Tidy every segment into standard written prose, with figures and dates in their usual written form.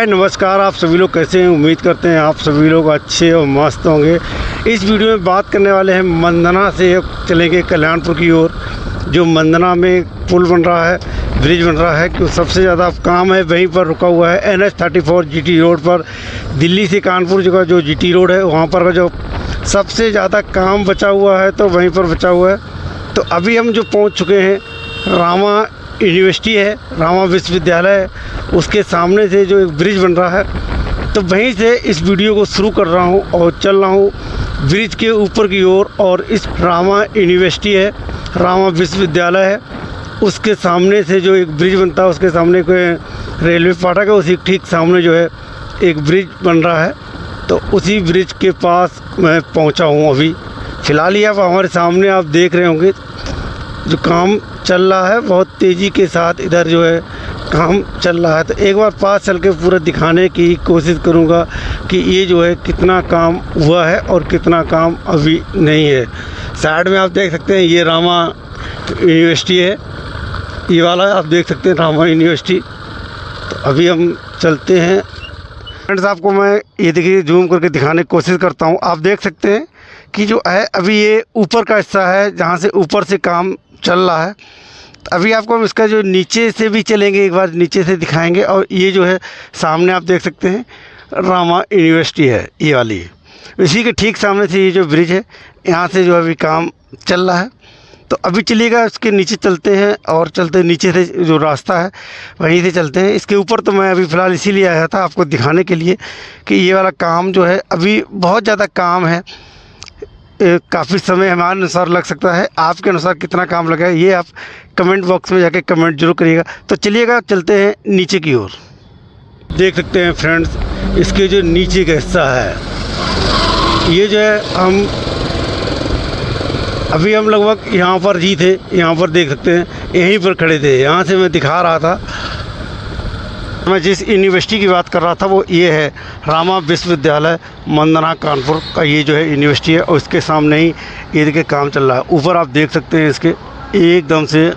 हाय नमस्कार, आप सभी लोग कैसे हैं। उम्मीद करते हैं आप सभी लोग अच्छे और मस्त होंगे। इस वीडियो में बात करने वाले हैं मंदना से चलेंगे कल्याणपुर की ओर। जो मंदना में पुल बन रहा है, ब्रिज बन रहा है, क्यों सबसे ज़्यादा काम है वहीं पर रुका हुआ है। NH-34 GT रोड पर, दिल्ली से कानपुर का जो GT रोड है वहाँ पर का जो सबसे ज़्यादा काम बचा हुआ है तो वहीं पर बचा हुआ है। तो अभी हम जो पहुँच चुके हैं, रामा यूनिवर्सिटी है, रामा विश्वविद्यालय है, उसके सामने से जो एक ब्रिज बन रहा है। तो वहीं से इस वीडियो को शुरू कर रहा हूँ और चल रहा हूँ ब्रिज के ऊपर की ओर। और इस रामा यूनिवर्सिटी है, रामा विश्वविद्यालय है, उसके सामने से जो एक ब्रिज बनता है, उसके सामने कोई रेलवे फाटक है, उसी ठीक सामने जो है एक ब्रिज बन रहा है। तो उसी ब्रिज के पास मैं पहुँचा हूँ अभी। फ़िलहाल ये आप हमारे सामने आप देख रहे होंगे जो काम चल रहा है, बहुत तेज़ी के साथ इधर जो है काम चल रहा है। तो एक बार पास चल के पूरा दिखाने की कोशिश करूँगा कि ये जो है कितना काम हुआ है और कितना काम अभी नहीं है। साइड में आप देख सकते हैं ये रामा यूनिवर्सिटी है, ये वाला आप देख सकते हैं रामा यूनिवर्सिटी। तो अभी हम चलते हैं फ्रेंड्स, आपको मैं ये देखिए जूम करके दिखाने की कोशिश करता हूँ। आप देख सकते हैं कि जो है अभी ये ऊपर का हिस्सा है, जहाँ से ऊपर से काम चल रहा है। अभी आपको हम इसका जो नीचे से भी चलेंगे, एक बार नीचे से दिखाएंगे। और ये जो है सामने आप देख सकते हैं रामा यूनिवर्सिटी है, ये वाली। इसी के ठीक सामने से ये जो ब्रिज है, यहाँ से जो अभी काम चल रहा है। तो अभी चलिएगा इसके नीचे चलते हैं और चलते नीचे से जो रास्ता है वहीं से चलते हैं। इसके ऊपर तो मैं अभी फ़िलहाल इसीलिए आया था आपको दिखाने के लिए कि ये वाला काम जो है अभी बहुत ज़्यादा काम है। काफ़ी समय हमारे अनुसार लग सकता है, आपके अनुसार कितना काम लगा है ये आप कमेंट बॉक्स में जाके कमेंट जरूर करिएगा। तो चलिएगा चलते हैं नीचे की ओर। देख सकते हैं फ्रेंड्स, इसके जो नीचे का हिस्सा है, ये जो है हम लगभग यहाँ पर ही थे। यहाँ पर देख सकते हैं, यहीं पर खड़े थे। यहाँ से मैं दिखा रहा था, मैं जिस यूनिवर्सिटी की बात कर रहा था वो ये है रामा विश्वविद्यालय मंदना कानपुर का। ये जो है यूनिवर्सिटी है और इसके सामने ही ये देखिए काम चल रहा है। ऊपर आप देख सकते हैं इसके एकदम से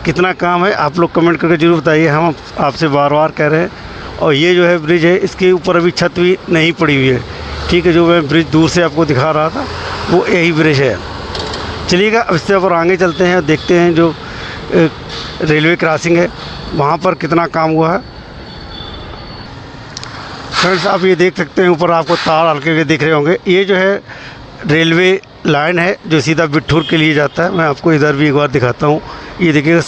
कितना काम है, आप लोग कमेंट करके ज़रूर बताइए, हम आपसे बार बार कह रहे हैं। और ये जो है ब्रिज है, इसके ऊपर अभी छत भी नहीं पड़ी हुई है, ठीक है। जो मैं ब्रिज दूर से आपको दिखा रहा था वो यही ब्रिज है। चलिएगा अब इससे ऊपर आगे चलते हैं और देखते हैं जो रेलवे क्रॉसिंग है वहाँ पर कितना काम हुआ है। फ्रेंड्स, आप ये देख सकते हैं ऊपर आपको तार हल्के हुए दिख रहे होंगे। ये जो है रेलवे लाइन है जो सीधा बिठूर के लिए जाता है। मैं आपको इधर भी एक बार दिखाता हूँ। ये देखिएगा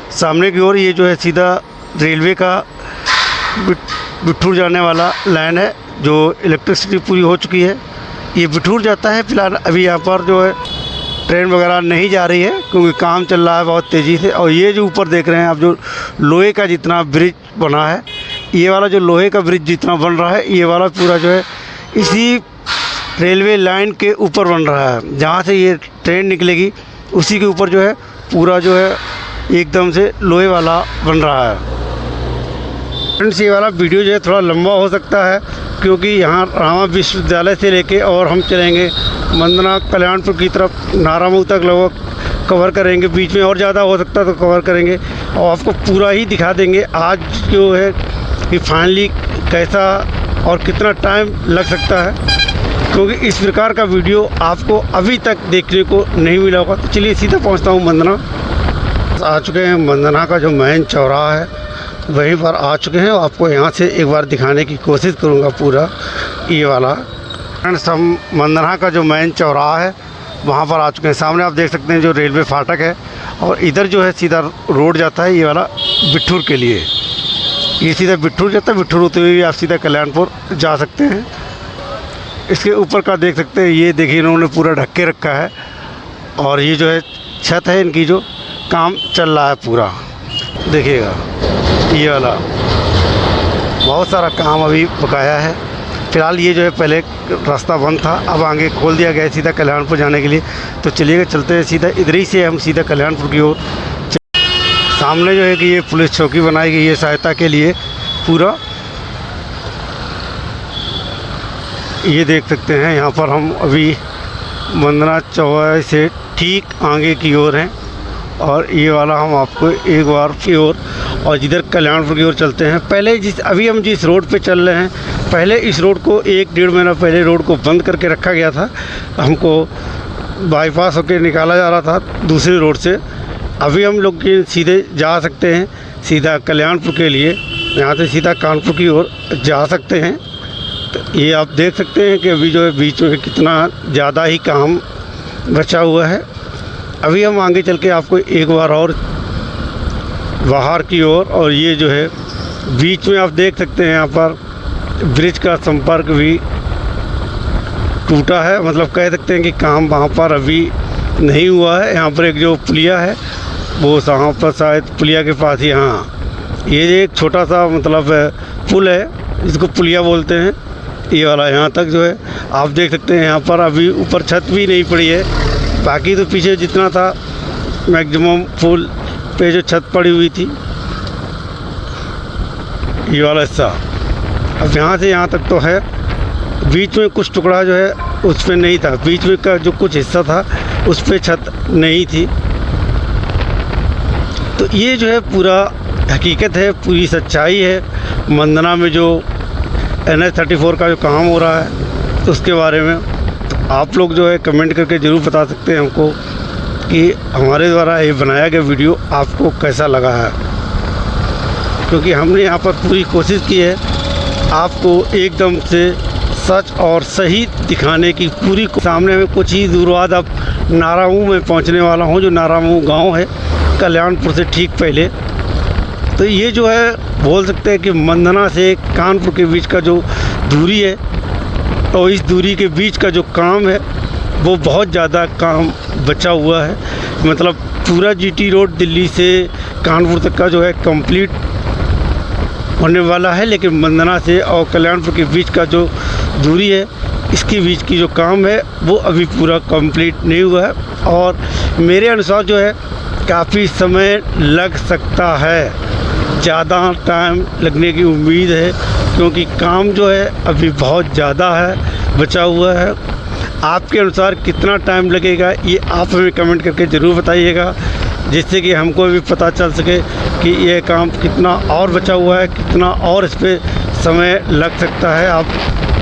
सामने की ओर ये जो है सीधा रेलवे का बिठूर जाने वाला लाइन है। जो इलेक्ट्रिसिटी पूरी हो चुकी है, ये बिठूर जाता है। फिलहाल अभी यहाँ पर जो है ट्रेन वगैरह नहीं जा रही है क्योंकि काम चल रहा है बहुत तेज़ी से। और ये जो ऊपर देख रहे हैं आप, जो लोहे का जितना ब्रिज बना है, ये वाला जो लोहे का ब्रिज जितना बन रहा है, ये वाला पूरा जो है इसी रेलवे लाइन के ऊपर बन रहा है। जहाँ से ये ट्रेन निकलेगी उसी के ऊपर जो है पूरा जो है एकदम से लोहे वाला बन रहा है। फ्रेंड्स, ये वाला वीडियो जो है थोड़ा लंबा हो सकता है क्योंकि यहाँ रामा विश्वविद्यालय से लेके और हम चलेंगे मंदना कल्याणपुर की तरफ, नारामऊ तक लगभग कवर करेंगे। बीच में और ज़्यादा हो सकता है तो कवर करेंगे और आपको पूरा ही दिखा देंगे आज जो है कि फाइनली कैसा और कितना टाइम लग सकता है, क्योंकि इस प्रकार का वीडियो आपको अभी तक देखने को नहीं मिला होगा। तो चलिए सीधा पहुंचता हूं मंदना। आ चुके हैं मंदना का जो मेन चौराहा है वहीं पर आ चुके हैं। आपको यहाँ से एक बार दिखाने की कोशिश करूँगा पूरा ये वाला। फ्रेंड्स, हम मंदना का जो मेन चौराहा है वहाँ पर आ चुके हैं। सामने आप देख सकते हैं जो रेलवे फाटक है और इधर जो है सीधा रोड जाता है ये वाला बिठूर के लिए। ये सीधा बिठूर जाता है, बिठूर होते हुए आप सीधा कल्याणपुर जा सकते हैं। इसके ऊपर का देख सकते हैं, ये देखिए इन्होंने पूरा ढक के रखा है। और ये जो है छत है इनकी, जो काम चल रहा है पूरा, देखिएगा ये वाला बहुत सारा काम अभी बकाया है। फ़िलहाल ये जो है पहले रास्ता बंद था, अब आगे खोल दिया गया है सीधा कल्याणपुर जाने के लिए। तो चलिएगा चलते हैं सीधा, इधर ही से हम सीधा कल्याणपुर की ओर। सामने जो है कि ये पुलिस चौकी बनाई गई है सहायता के लिए पूरा, ये देख सकते हैं। यहाँ पर हम अभी मंदना चौराहे से ठीक आगे की ओर हैं और ये वाला हम आपको एक बार की ओर और जिधर कल्याणपुर की ओर चलते हैं। पहले अभी हम जिस रोड पे चल रहे हैं, पहले इस रोड को 1-1.5 महीना पहले रोड को बंद करके रखा गया था। हमको बाईपास होकर निकाला जा रहा था दूसरी रोड से। अभी हम लोग सीधे जा सकते हैं सीधा कल्याणपुर के लिए, यहाँ से सीधा कानपुर की ओर जा सकते हैं। तो ये आप देख सकते हैं कि अभी जो है बीच में कितना ज़्यादा ही काम बचा हुआ है। अभी हम आगे चल के आपको एक बार और बाहर की ओर, और ये जो है बीच में आप देख सकते हैं यहाँ पर ब्रिज का संपर्क भी टूटा है। मतलब कह सकते हैं कि काम वहाँ पर अभी नहीं हुआ है। यहाँ पर एक जो पुलिया है वो वहाँ पर शायद पुलिया के पास ही, हाँ ये एक छोटा सा मतलब पुल है जिसको पुलिया बोलते हैं, ये वाला यहाँ तक जो है आप देख सकते हैं। यहाँ पर अभी ऊपर छत भी नहीं पड़ी है, बाकी तो पीछे जितना था मैक्सिमम पुल पे जो छत पड़ी हुई थी ये वाला हिस्सा, अब यहाँ से यहाँ तक तो है। बीच में कुछ टुकड़ा जो है उस पर नहीं था, बीच में का जो कुछ हिस्सा था उस पर छत नहीं थी। तो ये जो है पूरा हकीकत है, पूरी सच्चाई है मंदना में जो NH-34 का जो काम हो रहा है उसके बारे में। तो आप लोग जो है कमेंट करके ज़रूर बता सकते हैं हमको कि हमारे द्वारा ये बनाया गया वीडियो आपको कैसा लगा है, क्योंकि हमने यहाँ पर पूरी कोशिश की है आपको एकदम से सच और सही दिखाने की पूरी। सामने में कुछ ही दूर बाद अब नारामऊ में पहुँचने वाला हूँ, जो नारामऊ गांव है कल्याणपुर से ठीक पहले। तो ये जो है बोल सकते हैं कि मंदना से कानपुर के बीच का जो दूरी है, और इस दूरी के बीच का जो काम है वो बहुत ज़्यादा काम बचा हुआ है। मतलब पूरा GT रोड दिल्ली से कानपुर तक का जो है कंप्लीट होने वाला है, लेकिन मंदना से और कल्याणपुर के बीच का जो दूरी है इसके बीच की जो काम है वो अभी पूरा कंप्लीट नहीं हुआ है। और मेरे अनुसार जो है काफ़ी समय लग सकता है, ज़्यादा टाइम लगने की उम्मीद है, क्योंकि काम जो है अभी बहुत ज़्यादा है बचा हुआ है। आपके अनुसार कितना टाइम लगेगा ये आप हमें कमेंट करके ज़रूर बताइएगा, जिससे कि हमको भी पता चल सके कि ये काम कितना और बचा हुआ है, कितना और इस पर समय लग सकता है। आप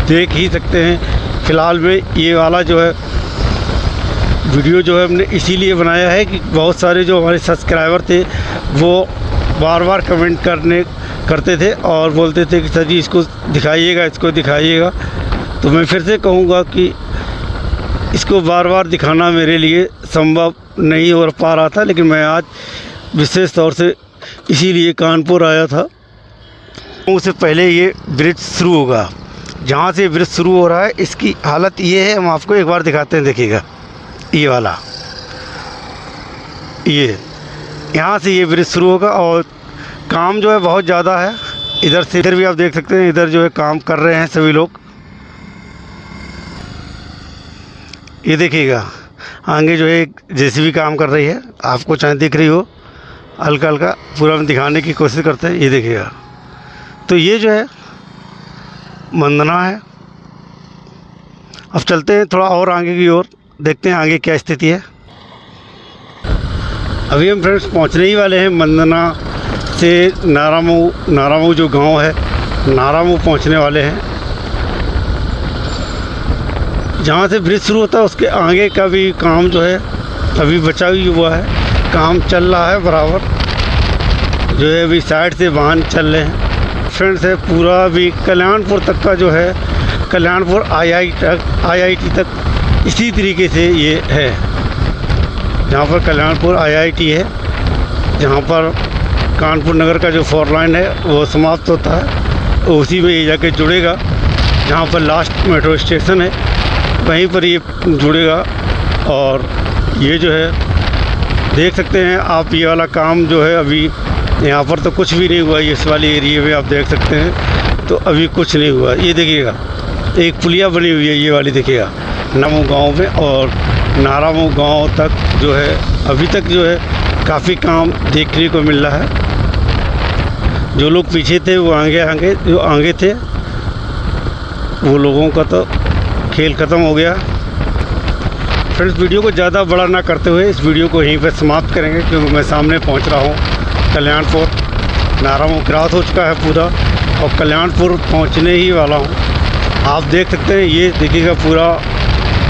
देख ही सकते हैं फ़िलहाल में ये वाला जो है वीडियो जो है हमने इसीलिए बनाया है कि बहुत सारे जो हमारे सब्सक्राइबर थे वो बार बार कमेंट करते थे और बोलते थे कि सर जी इसको दिखाइएगा, इसको दिखाइएगा। तो मैं फिर से कहूँगा कि इसको बार बार दिखाना मेरे लिए संभव नहीं हो पा रहा था, लेकिन मैं आज विशेष तौर से इसीलिए कानपुर आया था। उससे पहले ये ब्रिज शुरू होगा, जहाँ से ब्रिज शुरू हो रहा है इसकी हालत ये है, हम आपको एक बार दिखाते हैं। देखिएगा ये वाला, ये यहाँ से ये ब्रिज शुरू होगा और काम जो है बहुत ज़्यादा है। इधर से इधर भी आप देख सकते हैं, इधर जो है काम कर रहे हैं सभी लोग। ये देखिएगा आगे जो है एक JCB काम कर रही है, आपको चाहे दिख रही हो हल्का हल्का, पूरा हम दिखाने की कोशिश करते हैं। ये देखिएगा, तो ये जो है मंदना है। अब चलते हैं थोड़ा और आगे की ओर, देखते हैं आगे क्या स्थिति है। अभी हम फ्रेंड्स पहुंचने ही वाले हैं मंदना से नारामऊ जो गांव है, नारामऊ पहुंचने वाले हैं। जहाँ से ब्रिज शुरू होता है उसके आगे का भी काम जो है अभी बचा ही हुआ है, काम चल रहा है बराबर, जो है अभी साइड से वाहन चल रहे हैं। फ्रेंड्स है पूरा अभी कल्याणपुर तक का जो है, कल्याणपुर IIT तक इसी तरीके से ये है। जहाँ पर कल्याणपुर IIT है, जहाँ पर कानपुर नगर का जो 4 लाइन है वो समाप्त होता है, उसी में ये जाके जुड़ेगा। जहाँ पर लास्ट मेट्रो स्टेशन है वहीं पर ये जुड़ेगा। और ये जो है देख सकते हैं आप, ये वाला काम जो है अभी यहाँ पर तो कुछ भी नहीं हुआ। इस वाले एरिए में आप देख सकते हैं तो अभी कुछ नहीं हुआ। ये देखिएगा एक पुलिया बनी हुई है, ये वाली देखिएगा नारामऊ गांव में, और नारामऊ गांव तक जो है अभी तक जो है काफ़ी काम देखने को मिल रहा है। जो लोग पीछे थे वो जो आगे थे वो लोगों का तो खेल ख़त्म हो गया। फ्रेंड्स वीडियो को ज़्यादा बड़ा ना करते हुए इस वीडियो को यहीं पर समाप्त करेंगे, क्योंकि मैं सामने पहुंच रहा हूं कल्याणपुर। नारायण क्रॉस हो चुका है पूरा और कल्याणपुर पहुंचने ही वाला हूं। आप देख सकते हैं, ये देखिएगा पूरा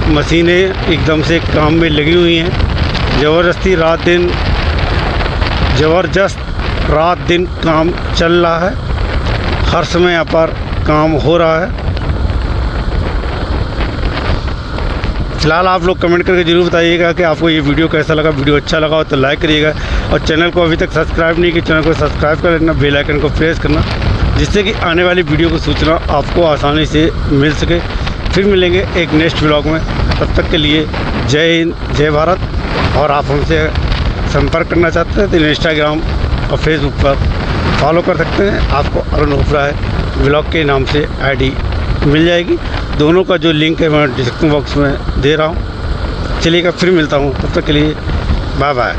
मशीनें एकदम से काम में लगी हुई हैं। ज़बरदस्त रात दिन काम चल रहा है, हर समय यहाँ पर काम हो रहा है। फ़िलहाल आप लोग कमेंट करके ज़रूर बताइएगा कि आपको ये वीडियो कैसा लगा। वीडियो अच्छा लगा हो तो लाइक करिएगा और चैनल को अभी तक सब्सक्राइब नहीं किया, चैनल को सब्सक्राइब कर लेना, बेल आइकन को प्रेस करना, जिससे कि आने वाली वीडियो की सूचना आपको आसानी से मिल सके। फिर मिलेंगे एक नेक्स्ट व्लॉग में, तब तक के लिए जय हिंद, जय भारत। और आप हमसे संपर्क करना चाहते हैं तो इंस्टाग्राम और फेसबुक पर फॉलो कर सकते हैं। आपको अरुण ओबराय व्लॉग के नाम से आईडी मिल जाएगी। दोनों का जो लिंक है मैं डिस्क्रिप्शन बॉक्स में दे रहा हूँ। चलिएगा, फिर मिलता हूँ, तब तक के लिए बाय बाय।